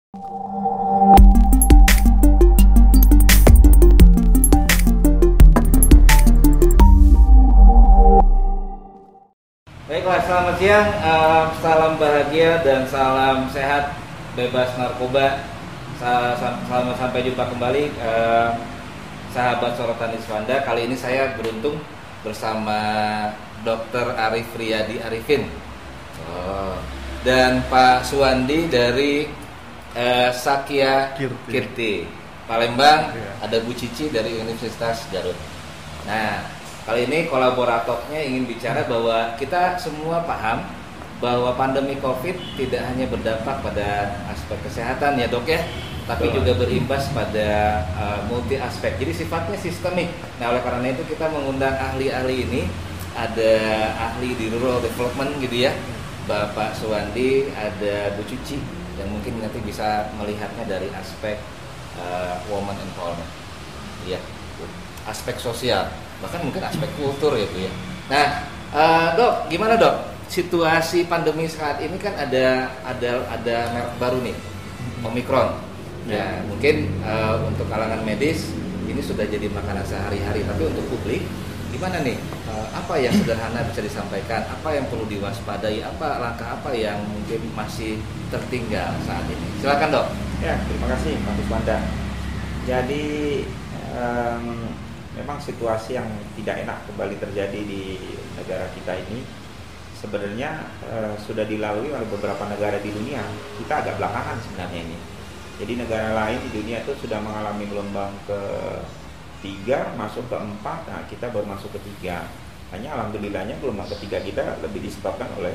Baiklah, selamat siang, salam bahagia dan salam sehat, bebas narkoba. Selamat sampai jumpa kembali, sahabat Sorotan Iswanda. Kali ini saya beruntung bersama Dr. Arif Riyadi Arifin dan Pak Suwandi dari Sakya Kirti Palembang. Ada Bu Cici dari Universitas Garut. Nah, kali ini kolaboratornya ingin bicara bahwa kita semua paham bahwa pandemi COVID tidak hanya berdampak pada aspek kesehatan ya dok ya, tapi juga berimbas pada multi aspek. Jadi sifatnya sistemik. Nah oleh karena itu kita mengundang ahli-ahli ini. Ada ahli di rural development gitu ya, Bapak Suwandi, ada Bu Cici yang mungkin nanti bisa melihatnya dari aspek woman empowerment, ya, aspek sosial, bahkan mungkin aspek kultur ya Bu ya. Nah, dok, gimana dok? Situasi pandemi saat ini kan ada merek baru nih, Omicron. Ya, mungkin untuk kalangan medis ini sudah jadi makanan sehari-hari, tapi untuk publik gimana nih? Apa yang sederhana bisa disampaikan? Apa yang perlu diwaspadai? Apa langkah apa yang mungkin masih tertinggal saat ini? Silakan dok. Ya, terima kasih Pak Iswanda. Jadi memang situasi yang tidak enak kembali terjadi di negara kita ini sebenarnya sudah dilalui oleh beberapa negara di dunia. Kita agak belakangan sebenarnya ini. Jadi negara lain di dunia itu sudah mengalami gelombang ke-3 masuk ke-4, nah kita baru masuk ke-3. Hanya alhamdulillahnya gelombang ke-3 kita lebih disebabkan oleh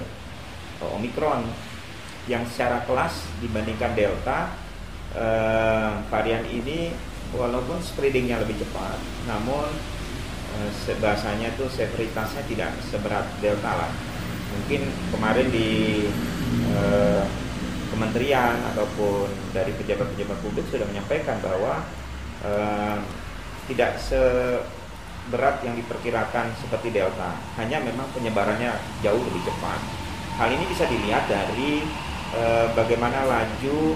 Omicron yang secara kelas dibandingkan Delta. Varian ini walaupun spreadingnya lebih cepat, namun bahasanya tuh severitasnya tidak seberat Delta lah. Mungkin kemarin di kementerian ataupun dari pejabat-pejabat publik sudah menyampaikan bahwa tidak seberat yang diperkirakan seperti Delta, hanya memang penyebarannya jauh lebih cepat. Hal ini bisa dilihat dari bagaimana laju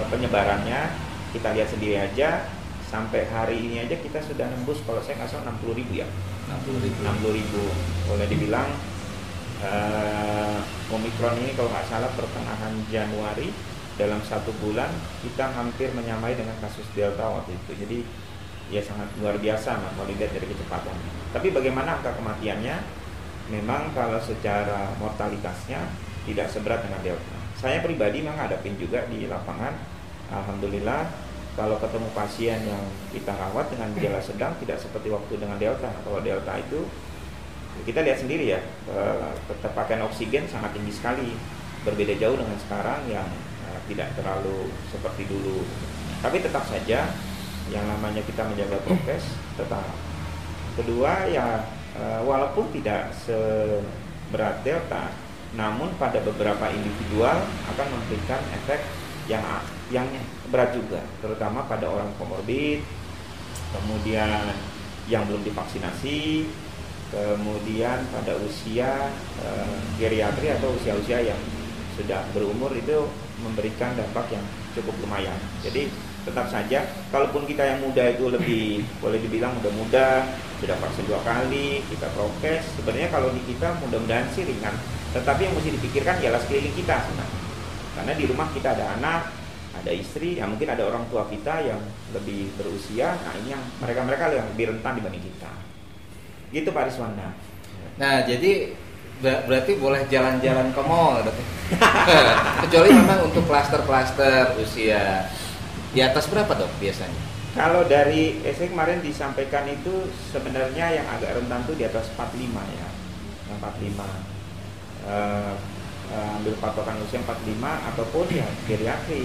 penyebarannya. Kita lihat sendiri aja, sampai hari ini aja kita sudah nembus, kalau saya nggak salah 60.000 ya, 60.000. Boleh dibilang Omicron ini kalau nggak salah pertengahan Januari, dalam 1 bulan kita hampir menyamai dengan kasus Delta waktu itu. Jadi ya sangat luar biasa kalau dilihat dari kecepatan. Tapi bagaimana angka kematiannya? Memang kalau secara mortalitasnya tidak seberat dengan Delta. Saya pribadi memang hadapin juga di lapangan. Alhamdulillah kalau ketemu pasien yang kita rawat dengan gejala sedang tidak seperti waktu dengan Delta. Kalau Delta itu kita lihat sendiri ya, keterpakaian oksigen sangat tinggi sekali, berbeda jauh dengan sekarang yang tidak terlalu seperti dulu. Tapi tetap saja yang namanya kita menjaga prokes tetap. Kedua ya, walaupun tidak seberat Delta, namun pada beberapa individual akan memberikan efek yang berat juga, terutama pada orang komorbid, kemudian yang belum divaksinasi, kemudian pada usia geriatri atau usia-usia yang sudah berumur, itu memberikan dampak yang cukup lumayan. Jadi tetap saja, kalaupun kita yang muda itu lebih boleh dibilang muda-muda, sudah vaksin 2 kali, kita prokes, sebenarnya kalau di kita mudah-mudahan sih ringan. Tetapi yang mesti dipikirkan ialah sekeliling kita sebenarnya. Karena di rumah kita ada anak, ada istri, ya mungkin ada orang tua kita yang lebih berusia. Nah ini yang mereka yang lebih rentan dibanding kita. Gitu Pak Riswanda. Nah jadi berarti boleh jalan-jalan ke mall kecuali memang untuk klaster-klaster usia di atas berapa dok biasanya? Kalau dari saya kemarin disampaikan itu sebenarnya yang agak rentan tuh di atas 45 ya, yang 45. Ambil patokan usia 45 ataupun ya geriatri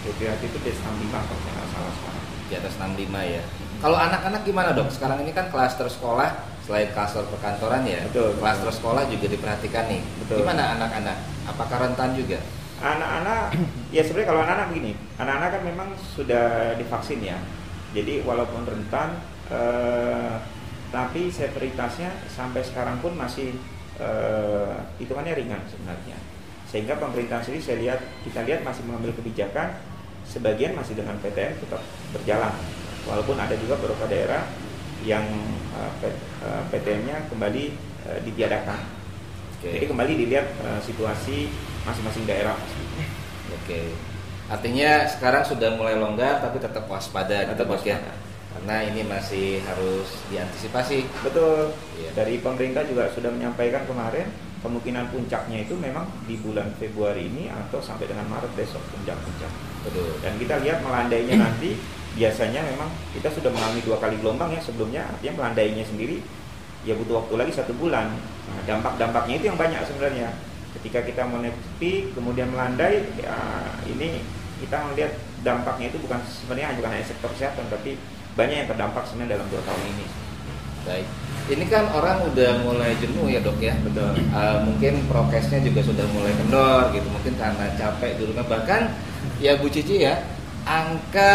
itu di atas 65 kalau saya nggak salah sekarang. Di atas 65 ya. Kalau anak-anak gimana dok? Sekarang ini kan klaster sekolah, selain klaster perkantoran ya, klaster sekolah juga diperhatikan nih. Betul. Gimana anak-anak? Apakah rentan juga? Anak-anak ya sebenarnya kalau anak-anak begini, anak-anak kan memang sudah divaksin ya. Jadi walaupun rentan, tapi severitasnya sampai sekarang pun masih hitungannya ringan sebenarnya. Sehingga pemerintah sendiri kita lihat masih mengambil kebijakan sebagian masih dengan PTM tetap berjalan. Walaupun ada juga beberapa daerah yang PTM-nya kembali ditiadakan. Jadi kembali dilihat situasi masing-masing daerah. Oke. Artinya sekarang sudah mulai longgar tapi tetap waspada gitu Bos ya. Karena ini masih harus diantisipasi. Betul. Iya. Dari pemerintah juga sudah menyampaikan kemarin kemungkinan puncaknya itu memang di bulan Februari ini atau sampai dengan Maret besok puncak-puncak. Betul. Dan kita lihat melandainya nanti biasanya memang kita sudah mengalami 2 kali gelombang ya sebelumnya, artinya melandainya sendiri ya butuh waktu lagi 1 bulan. Nah, dampak-dampaknya itu yang banyak sebenarnya. Ketika kita menepi kemudian melandai, ya ini kita melihat dampaknya itu bukan sebenarnya bukan hanya sektor kesehatan, tapi banyak yang terdampak sebenarnya dalam 2 tahun ini. Baik. Ini kan orang udah mulai jenuh ya dok ya. Betul. Mungkin prokesnya juga sudah mulai kendor gitu. Mungkin karena capek di rumah. Bahkan ya Bu Cici ya, angka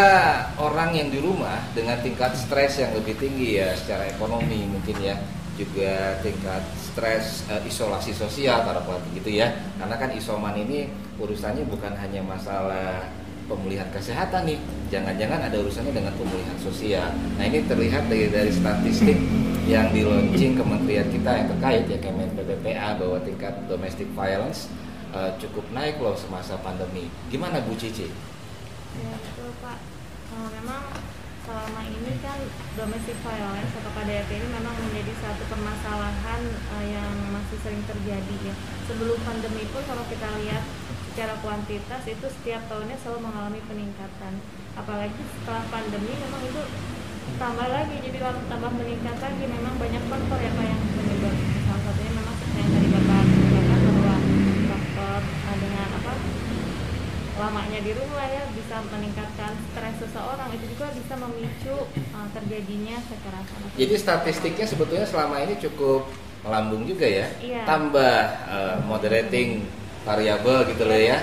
orang yang di rumah dengan tingkat stres yang lebih tinggi ya secara ekonomi mungkin ya, juga tingkat stres isolasi sosial taruhlah gitu ya. Karena kan isoman ini urusannya bukan hanya masalah pemulihan kesehatan nih, jangan-jangan ada urusannya dengan pemulihan sosial. Nah ini terlihat dari statistik yang di launching kementerian kita yang terkait ya Kemen PPPA bahwa tingkat domestic violence cukup naik loh semasa pandemi. Gimana Bu Cici? Ya betul Pak. Memang selama ini kan domestic violence atau KDRT ini memang menjadi satu permasalahan yang masih sering terjadi ya. Sebelum pandemi pun kalau kita lihat secara kuantitas itu setiap tahunnya selalu mengalami peningkatan. Apalagi setelah pandemi memang itu tambah lagi, jadi tambah meningkat lagi. Memang banyak faktor ya Pak yang menyebabkan. Salah satunya memang seperti yang tadi Bapak katakan bahwa faktor dengan lamanya di rumah ya bisa meningkatkan stres seseorang, itu juga bisa memicu terjadinya kekerasan. Jadi statistiknya sebetulnya selama ini cukup melambung juga ya. Iya. Tambah moderating variabel gitu loh ya,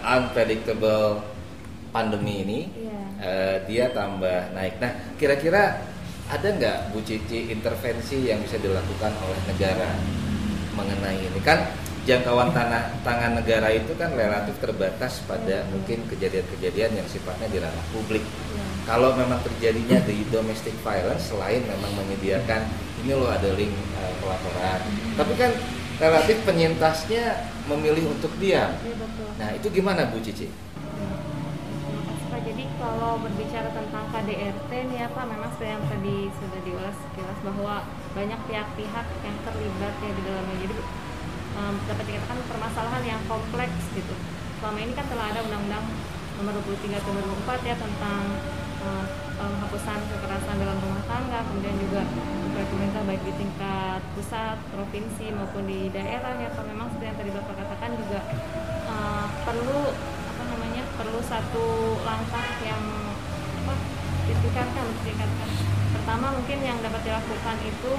unpredictable pandemi ini, dia tambah naik. Nah, kira-kira ada nggak Bu Cici intervensi yang bisa dilakukan oleh negara mengenai ini? Kan jangkauan tangan negara itu kan relatif terbatas pada mungkin kejadian-kejadian yang sifatnya di ranah publik. Kalau memang terjadinya di domestic violence, selain memang menyediakan ini loh ada link pelaporan, tapi kan relatif penyintasnya memilih untuk diam. Ya, betul. Nah itu gimana Bu Cici? Pak, jadi kalau berbicara tentang KDRT nih ya Pak, memang seperti yang tadi sudah diulas sekilas bahwa banyak pihak-pihak yang terlibat ya di dalamnya. Jadi dapat dikatakan permasalahan yang kompleks gitu. Selama ini kan telah ada Undang-Undang Nomor 23 Tahun 2004 ya tentang penghapusan kekerasan dalam rumah tangga, kemudian juga pemerintah baik di tingkat pusat, provinsi maupun di daerah ya Pak. Memang seperti yang tadi Bapak katakan juga perlu satu langkah yang ditingkatkan. Pertama mungkin yang dapat dilakukan itu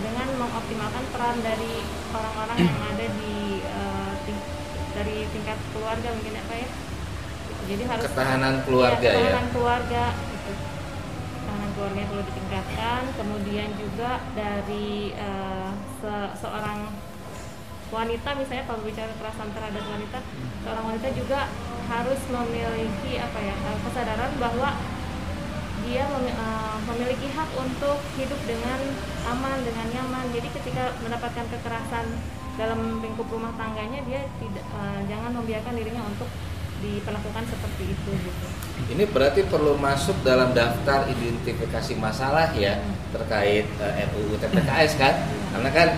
dengan mengoptimalkan peran dari orang-orang yang ada dari tingkat keluarga mungkin ya Pak ya. Jadi harus ketahanan keluarga ketahanan keluarga gitu. Ketahanan keluarga perlu ditingkatkan. Kemudian juga dari seorang wanita misalnya, kalau bicara kekerasan terhadap wanita, seorang wanita juga harus memiliki kesadaran bahwa dia memiliki hak untuk hidup dengan aman, dengan nyaman. Jadi ketika mendapatkan kekerasan dalam lingkup rumah tangganya, dia jangan membiarkan dirinya untuk diperlakukan seperti itu gitu. Ini berarti perlu masuk dalam daftar identifikasi masalah ya terkait RUU TPKS kan? Karena kan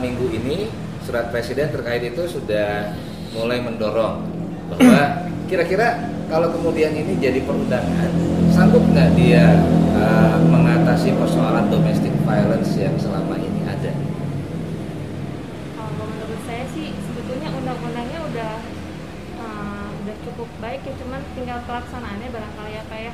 minggu ini surat presiden terkait itu sudah mulai mendorong bahwa kira-kira kalau kemudian ini jadi perundangan, sanggup nggak dia mengatasi persoalan domestic violence yang selama ini ada? Kalau menurut saya sih sebetulnya undang-undangnya udah cukup baik ya, cuman tinggal pelaksanaannya barangkali ya Pak ya.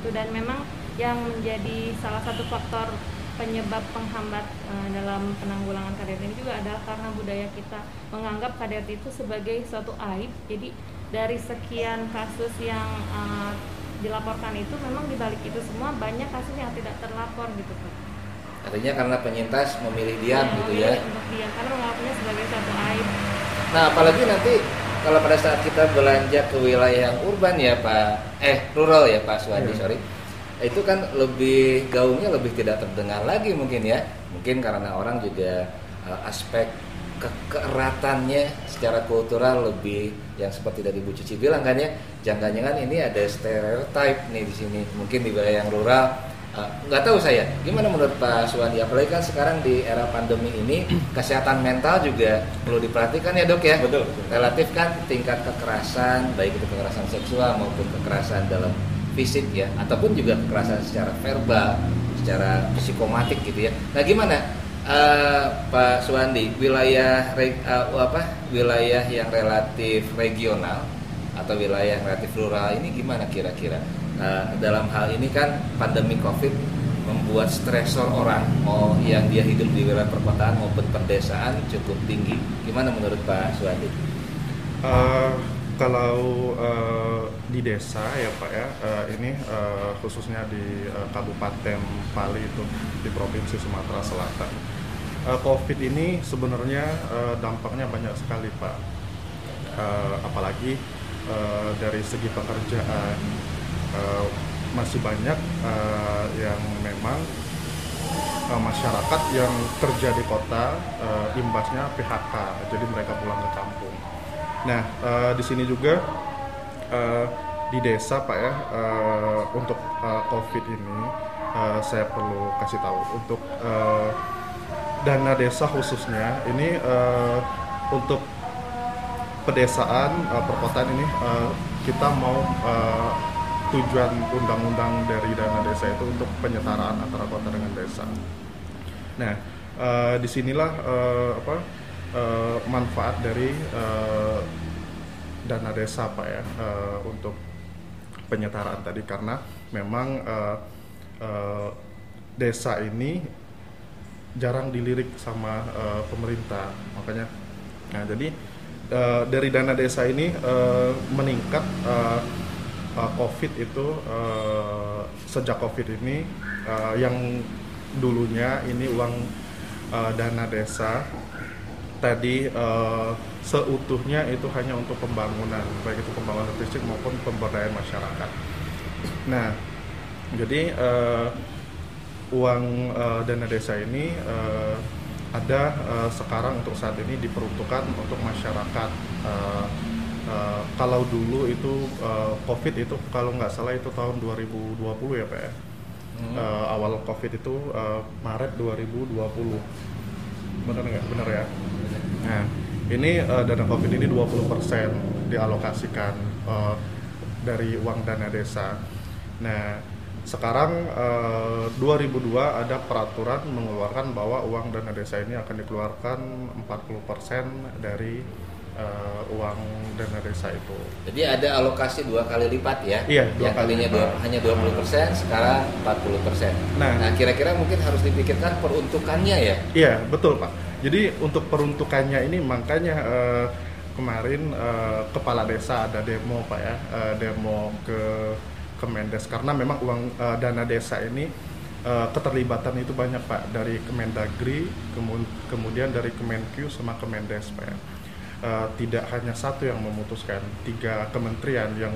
Itu, dan memang yang menjadi salah satu faktor penyebab penghambat dalam penanggulangan KDRT ini juga adalah karena budaya kita menganggap KDRT itu sebagai suatu aib. Jadi dari sekian kasus yang dilaporkan itu memang dibalik itu semua banyak kasus yang tidak terlapor gitu Pak. Artinya karena penyintas memilih diam gitu ya? Untuk diam karena menganggapnya sebagai suatu aib. Nah apalagi nanti kalau pada saat kita belanja ke wilayah yang urban ya Pak, rural ya Pak Suwandi, sorry, itu kan lebih gaungnya lebih tidak terdengar lagi mungkin ya, mungkin karena orang juga aspek keeratannya secara kultural lebih yang seperti dari Bu Cici bilang kan ya, jangan-jangan ini ada stereotip nih di sini, mungkin di wilayah yang rural. Nggak tahu saya, gimana menurut Pak Suwandi? Apalagi kan sekarang di era pandemi ini kesehatan mental juga perlu diperhatikan ya dok ya. Betul. Relatif kan tingkat kekerasan, baik itu kekerasan seksual maupun kekerasan dalam fisik ya, ataupun juga kekerasan secara verbal, secara psikomatik gitu ya. Nah gimana Pak Suwandi, wilayah wilayah yang relatif regional atau wilayah yang relatif rural ini gimana kira-kira? Dalam hal ini kan pandemi COVID membuat stresor orang mau yang dia hidup di wilayah perkotaan maupun perdesaan cukup tinggi. Gimana menurut Pak Suwandi? Kalau di desa ya Pak ya, ini khususnya di Kabupaten Pali itu di Provinsi Sumatera Selatan, COVID ini sebenarnya dampaknya banyak sekali Pak, apalagi dari segi pekerjaan. Masih banyak yang memang masyarakat yang kerja di kota imbasnya PHK, jadi mereka pulang ke kampung. Nah di sini juga di desa Pak ya, untuk COVID ini saya perlu kasih tahu untuk dana desa khususnya ini untuk pedesaan perkotaan ini kita mau tujuan undang-undang dari dana desa itu untuk penyetaraan antara kota dengan desa. Nah, disinilah manfaat dari dana desa Pak ya, untuk penyetaraan tadi, karena memang desa ini jarang dilirik sama pemerintah, makanya. Nah, jadi dari dana desa ini meningkat. COVID itu sejak COVID ini yang dulunya ini uang dana desa tadi seutuhnya itu hanya untuk pembangunan, baik itu pembangunan fisik maupun pemberdayaan masyarakat. Nah, jadi uang dana desa ini ada sekarang untuk saat ini diperuntukkan untuk masyarakat. Kalau dulu itu COVID itu kalau nggak salah itu tahun 2020 ya Pak ya. Awal COVID itu Maret 2020. Benar nggak? Benar ya. Nah, ini dana COVID ini 20% dialokasikan dari uang dana desa. Nah, sekarang 2002 ada peraturan mengeluarkan bahwa uang dana desa ini akan dikeluarkan 40% dari uang dana desa itu. Jadi ada alokasi 2 kali lipat ya? Iya, yang kalinya hanya 20%, sekarang 40%. Nah, kira-kira mungkin harus dipikirkan peruntukannya ya? Iya, betul Pak. Jadi untuk peruntukannya ini makanya kemarin kepala desa ada demo Pak ya, demo ke Kemendes, karena memang uang dana desa ini keterlibatan itu banyak Pak, dari Kemendagri, kemudian dari Kemenkyu sama Kemendes Pak ya. Tidak hanya satu yang memutuskan, 3 kementerian yang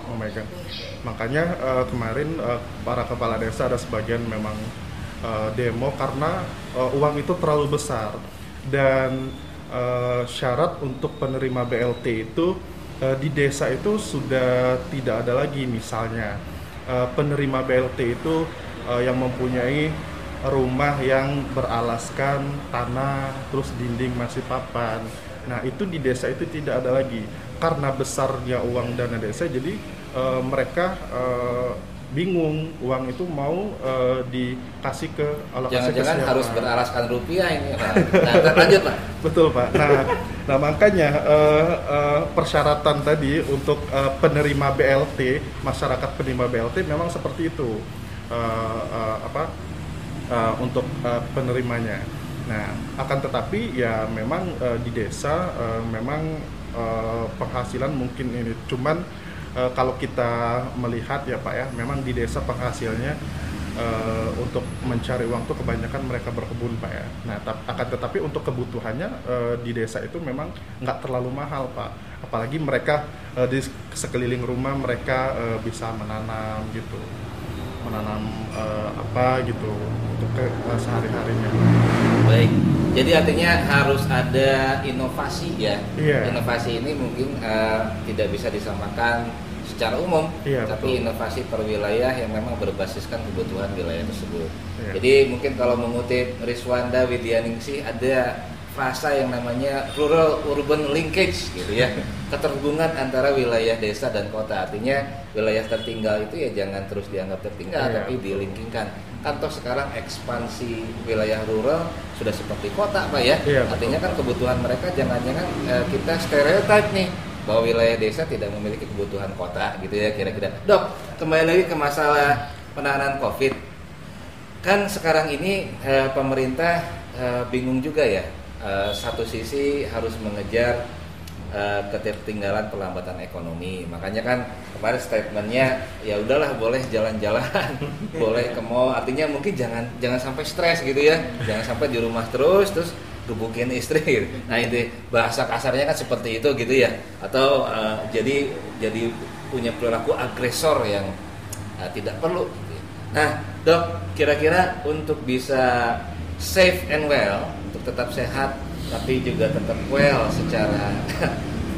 memegang. Makanya kemarin para kepala desa ada sebagian memang demo karena uang itu terlalu besar, dan syarat untuk penerima BLT itu di desa itu sudah tidak ada lagi. Misalnya penerima BLT itu yang mempunyai rumah yang beralaskan tanah terus dinding masih papan. Nah, itu di desa itu tidak ada lagi karena besarnya uang dana desa. Jadi mereka bingung uang itu mau dikasih ke alokasi. Jangan-jangan harus beralaskan rupiah ini Pak. Nah, lanjut Pak. Betul Pak. Nah makanya persyaratan tadi untuk penerima BLT, masyarakat penerima BLT memang seperti itu untuk penerimanya. Nah, akan tetapi ya memang di desa memang penghasilan mungkin ini cuman kalau kita melihat ya Pak ya, memang di desa penghasilannya untuk mencari uang tuh kebanyakan mereka berkebun Pak ya. Nah akan tetapi untuk kebutuhannya di desa itu memang nggak terlalu mahal Pak. Apalagi mereka di sekeliling rumah mereka bisa menanam gitu, menanam apa gitu untuk sehari-harinya. Baik, jadi artinya harus ada inovasi ya. Iya. Inovasi ini mungkin tidak bisa disamakan secara umum, Iya, tapi betul. inovasi per wilayah yang memang berbasiskan kebutuhan wilayah tersebut. Iya. Jadi mungkin kalau mengutip Riswanda Widyaningsih, ada frasa yang namanya rural urban linkage gitu ya, keterhubungan antara wilayah desa dan kota. Artinya wilayah tertinggal itu ya jangan terus dianggap tertinggal, Iya, tapi dilingkingkan. Kan toh sekarang ekspansi wilayah rural sudah seperti kota Pak ya. Iya, Artinya betul. kan kebutuhan mereka jangan-jangan kita stereotip nih bahwa wilayah desa tidak memiliki kebutuhan kota gitu ya kira-kira. Dok, kembali lagi ke masalah penanganan COVID. Kan sekarang ini pemerintah bingung juga ya. Satu sisi harus mengejar ketertinggalan pelambatan ekonomi. Makanya kan kemarin statementnya ya udahlah boleh jalan-jalan, boleh ke mall. Artinya mungkin jangan sampai stres gitu ya. Jangan sampai di rumah terus gebukin istri gitu. Nah itu bahasa kasarnya kan seperti itu gitu ya. Atau jadi punya perilaku agresor yang tidak perlu gitu ya. Nah Dok, kira-kira untuk bisa safe and well, untuk tetap sehat tapi juga tetap well secara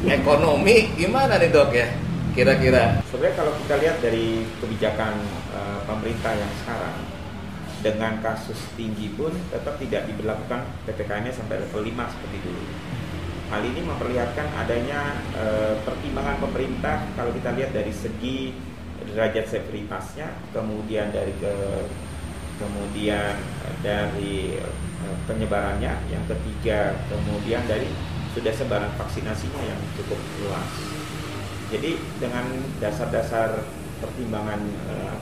ekonomi, gimana nih Dok ya kira-kira? Sebenarnya kalau kita lihat dari kebijakan pemerintah yang sekarang, dengan kasus tinggi pun tetap tidak diberlakukan PPKM-nya sampai level 5 seperti dulu. Hal ini memperlihatkan adanya pertimbangan pemerintah kalau kita lihat dari segi derajat severitasnya, kemudian dari penyebarannya, yang ketiga kemudian dari sudah sebaran vaksinasinya yang cukup luas. Jadi dengan dasar-dasar pertimbangan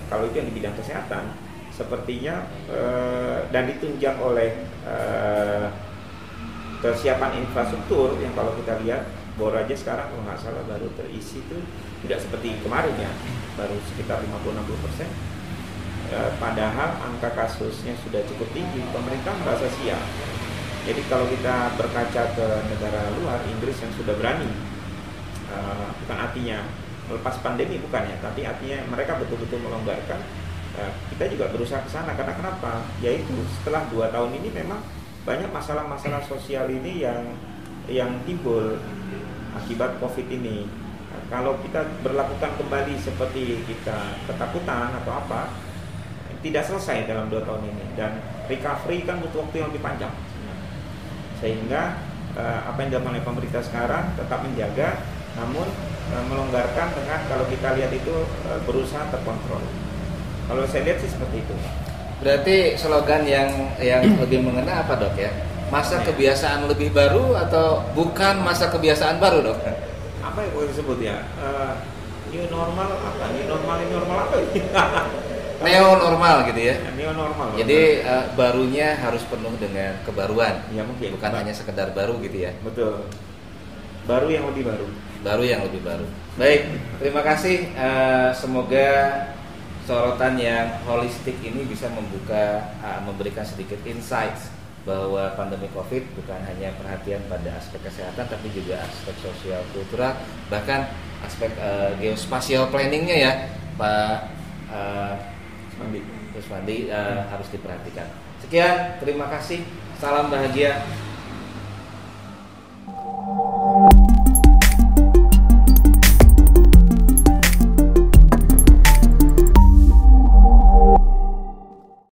kalau itu yang di bidang kesehatan, sepertinya dan ditunjang oleh kesiapan infrastruktur yang kalau kita lihat Bor aja sekarang kalau nggak salah baru terisi itu tidak seperti kemarin ya, baru sekitar 50-60%. Padahal angka kasusnya sudah cukup tinggi, pemerintah merasa siap. Jadi kalau kita berkaca ke negara luar, Inggris yang sudah berani, bukan artinya melepas pandemi bukan ya, tapi artinya mereka betul-betul melonggarkan. Kita juga berusaha ke sana karena kenapa? Yaitu setelah 2 tahun ini memang banyak masalah-masalah sosial ini yang timbul akibat COVID ini. Kalau kita berlakukan kembali seperti kita ketakutan atau apa, tidak selesai dalam 2 tahun ini, dan recovery kan butuh waktu yang lebih panjang. Sehingga apa yang dilakukan oleh pemerintah sekarang tetap menjaga, namun melonggarkan dengan kalau kita lihat itu berusaha terkontrol. Kalau saya lihat sih seperti itu. Berarti slogan yang lebih mengena apa Dok ya? Masa kebiasaan lebih baru atau bukan masa kebiasaan baru Dok? Apa yang boleh disebut ya? New normal apa? New normal apa? Neo normal gitu ya. New normal. Jadi barunya harus penuh dengan kebaruan. Ya mungkin. Bukan hanya sekedar baru gitu ya. Betul. Baru yang lebih baru. Baru yang lebih baru. Baik, terima kasih. Semoga sorotan yang holistik ini bisa memberikan sedikit insights bahwa pandemi COVID bukan hanya perhatian pada aspek kesehatan, tapi juga aspek sosial kultural, bahkan aspek geospatial planningnya ya, Pak Ruswandi harus diperhatikan. Sekian, terima kasih, salam bahagia.